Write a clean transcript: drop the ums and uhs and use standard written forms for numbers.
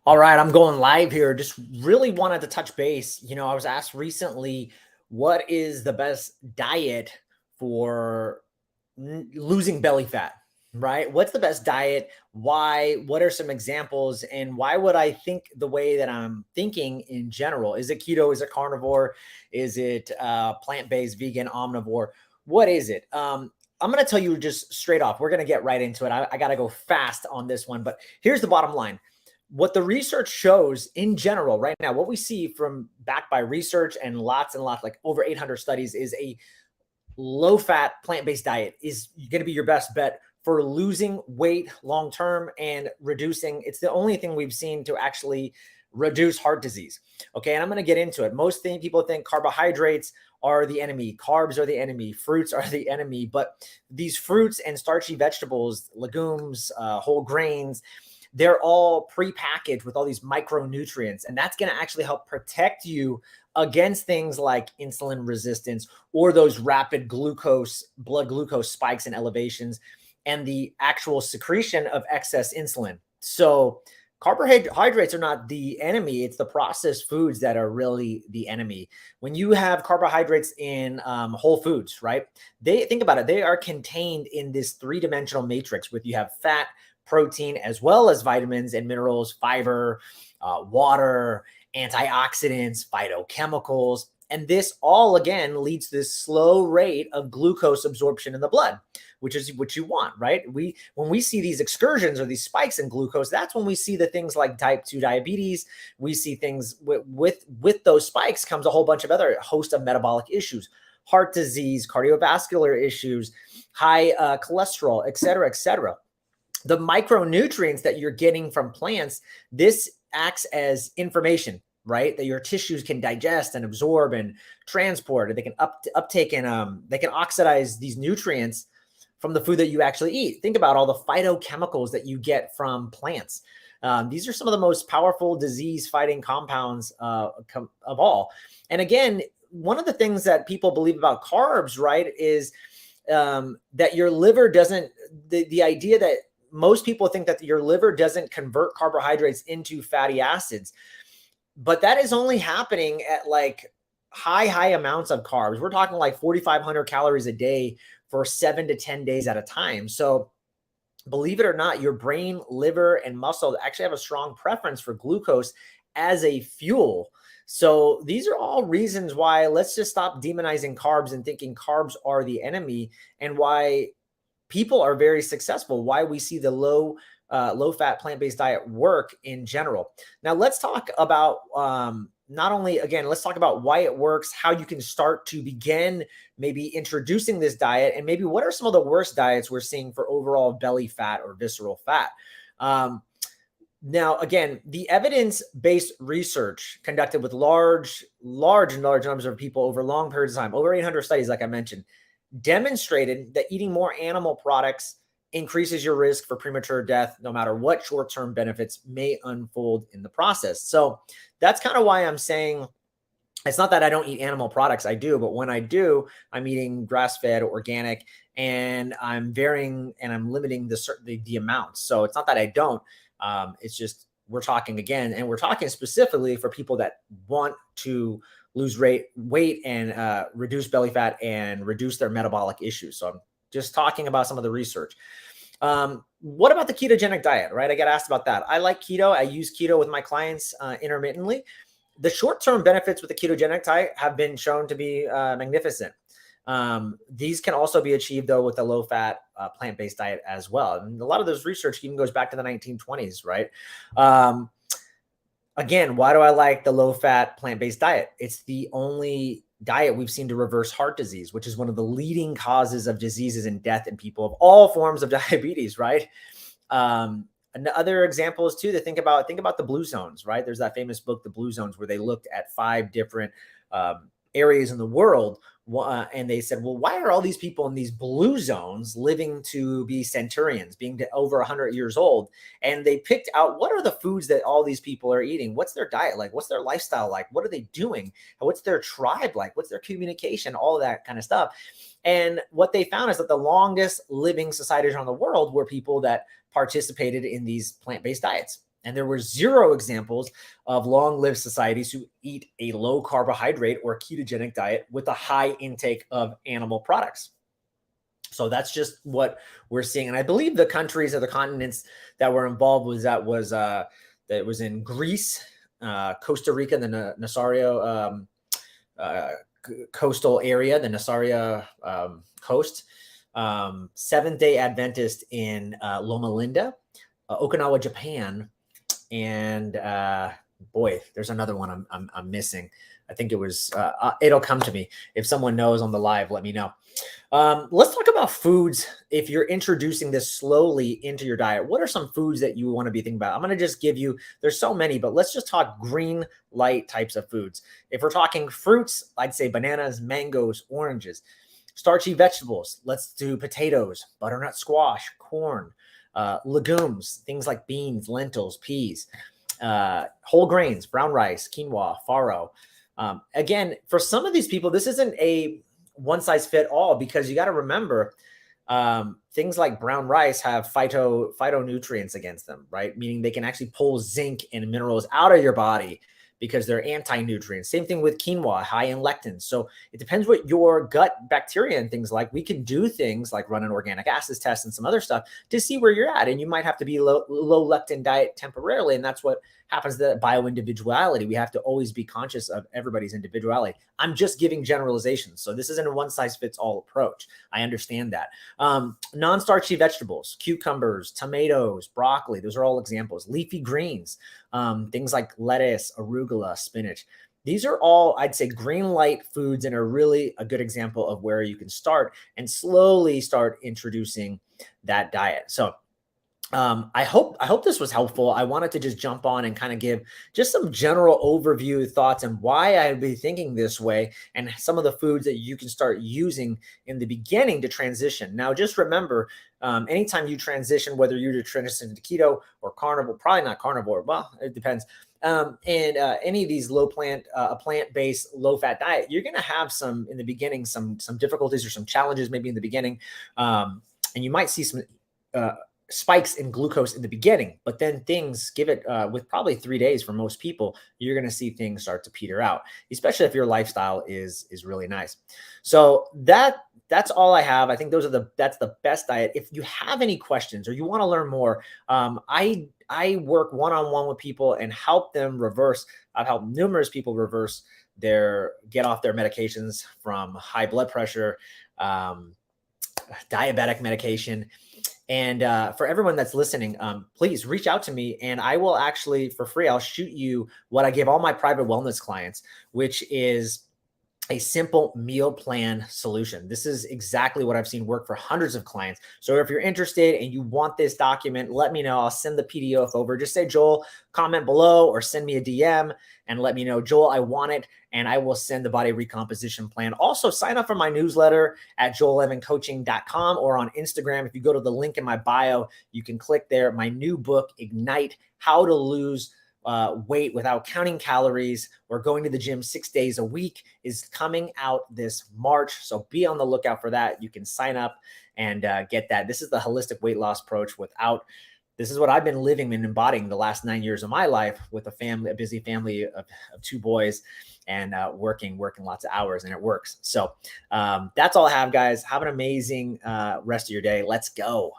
All right, I'm going live here. Just really wanted to touch base. I was asked recently, what is the best diet for losing belly fat, right? What's the best diet? Why? What are some examples? And why would I think the way that I'm thinking in general? Is it keto? Is it carnivore? Is it plant-based, vegan, omnivore? What is it? I'm going to tell you just straight off. We're going to get right into it. I got to go fast on this one, but here's the bottom line. What the research shows in general right now, what we see from backed by research and lots, like over 800 studies, is a low fat plant-based diet is going to be your best bet for losing weight long term and reducing. It's the only thing we've seen to actually reduce heart disease. Okay. And I'm going to get into it. People think carbohydrates are the enemy, carbs are the enemy, fruits are the enemy, but these fruits and starchy vegetables, legumes, whole grains, they're all pre-packaged with all these micronutrients, and that's going to actually help protect you against things like insulin resistance or those rapid blood glucose spikes and elevations, and the actual secretion of excess insulin. So carbohydrates are not the enemy. It's the processed foods that are really the enemy. When you have carbohydrates in whole foods, right? Think about it. They are contained in this three-dimensional matrix with you have fat, protein, as well as vitamins and minerals, fiber, water, antioxidants, phytochemicals. And this all, again, leads to this slow rate of glucose absorption in the blood, which is what you want, right? When we see these excursions or these spikes in glucose, that's when we see the things like type 2 diabetes. We see things with those spikes comes a whole bunch of other host of metabolic issues, heart disease, cardiovascular issues, high cholesterol, et cetera, et cetera. The micronutrients that you're getting from plants, this acts as information, right? That your tissues can digest and absorb and transport, and they can uptake and they can oxidize these nutrients from the food that you actually eat. Think about all the phytochemicals that you get from plants. These are some of the most powerful disease-fighting compounds of all. And again, one of the things that people believe about carbs, right, is that your liver doesn't, the idea that most people think that your liver doesn't convert carbohydrates into fatty acids, but that is only happening at like high amounts of carbs. We're talking like 4,500 calories a day for 7 to 10 days at a time. So believe it or not, your brain, liver, and muscle actually have a strong preference for glucose as a fuel. So these are all reasons why let's just stop demonizing carbs and thinking carbs are the enemy, and why people are very successful, why we see the low fat plant-based diet work in general. Now let's talk about let's talk about why it works, how you can start to begin maybe introducing this diet, and maybe what are some of the worst diets we're seeing for overall belly fat or visceral fat. Now, again, the evidence-based research conducted with large numbers of people over long periods of time, over 800 studies, like I mentioned, demonstrated that eating more animal products increases your risk for premature death, no matter what short-term benefits may unfold in the process. So that's kind of why I'm saying it's not that I don't eat animal products. I do, but when I do, I'm eating grass-fed, organic, and I'm varying and I'm limiting the amounts. So it's not that I don't. It's just we're talking again, and we're talking specifically for people that want to lose weight and reduce belly fat and reduce their metabolic issues. So I'm just talking about some of the research. What about the ketogenic diet, right? I get asked about that. I like keto. I use keto with my clients intermittently. The short-term benefits with the ketogenic diet have been shown to be magnificent. These can also be achieved, though, with a low-fat plant-based diet as well. And a lot of this research even goes back to the 1920s, right? Again, why do I like the low-fat plant-based diet? It's the only diet we've seen to reverse heart disease, which is one of the leading causes of diseases and death in people of all forms of diabetes, right? And other examples too, to think about the blue zones, right? There's that famous book, The Blue Zones, where they looked at 5 different areas in the world. And they said, well, why are all these people in these blue zones living to be centurions, being over 100 years old? And they picked out, what are the foods that all these people are eating? What's their diet like? What's their lifestyle like? What are they doing? What's their tribe like? What's their communication? All of that kind of stuff. And what they found is that the longest living societies around the world were people that participated in these plant-based diets. And there were zero examples of long-lived societies who eat a low carbohydrate or ketogenic diet with a high intake of animal products. So that's just what we're seeing. And I believe the countries or the continents that were involved that was in Greece, Costa Rica, the Nazario uh, coastal area, the Nazaria coast, Seventh-day Adventist in Loma Linda, Okinawa, Japan, and boy, there's another one I'm missing. I think it was. It'll come to me if someone knows on the live. Let me know. Let's talk about foods. If you're introducing this slowly into your diet, what are some foods that you want to be thinking about? I'm going to just give you, there's so many, but let's just talk green light types of foods. If we're talking fruits, I'd say bananas, mangoes, oranges. Starchy vegetables, let's do potatoes, butternut squash, corn, legumes, things like beans, lentils, peas, whole grains, brown rice, quinoa, farro. Again, for some of these people, this isn't a one size fit all, because you got to remember things like brown rice have phytonutrients against them, right? Meaning they can actually pull zinc and minerals out of your body because they're anti-nutrients. Same thing with quinoa, high in lectins. So it depends what your gut bacteria and things like. We can do things like run an organic acids test and some other stuff to see where you're at. And you might have to be low lectin diet temporarily. And that's what happens to bio-individuality. We have to always be conscious of everybody's individuality. I'm just giving generalizations. So this isn't a one size fits all approach. I understand that. Non-starchy vegetables, cucumbers, tomatoes, broccoli, those are all examples. Leafy greens, things like lettuce, arugula, spinach. These are all, I'd say, green light foods and are really a good example of where you can start and slowly start introducing that diet. So I hope this was helpful. I wanted to just jump on and kind of give just some general overview thoughts and why I'd be thinking this way and some of the foods that you can start using in the beginning to transition. Now, just remember, anytime you transition, whether you're to transition to keto or carnivore, probably not carnivore, well, it depends. And any of these plant-based, low-fat diet, you're going to have some in the beginning, some difficulties or some challenges maybe in the beginning, and you might see some spikes in glucose in the beginning, but then things give it with probably 3 days for most people, you're going to see things start to peter out, especially if your lifestyle is really nice. So that's all I have. I think that's the best diet. If you have any questions or you want to learn more, I work one-on-one with people and help them reverse. I've helped numerous people reverse get off their medications from high blood pressure, diabetic medication. And for everyone that's listening, please reach out to me and I will actually, for free, I'll shoot you what I give all my private wellness clients, which is a simple meal plan solution. This is exactly what I've seen work for hundreds of clients. So if you're interested and you want this document, let me know. I'll send the PDF over. Just say, Joel, comment below or send me a DM and let me know, Joel, I want it. And I will send the body recomposition plan. Also, sign up for my newsletter at joelevancoaching.com or on Instagram. If you go to the link in my bio, you can click there. My new book, Ignite, How to Lose Weight Without Counting Calories or Going to the Gym 6 days a week, is coming out this March. So be on the lookout for that. You can sign up and get that. This is the holistic weight loss approach this is what I've been living and embodying the last 9 years of my life with a busy family of 2 boys and working lots of hours, and it works. So that's all I have, guys. Have an amazing rest of your day. Let's go.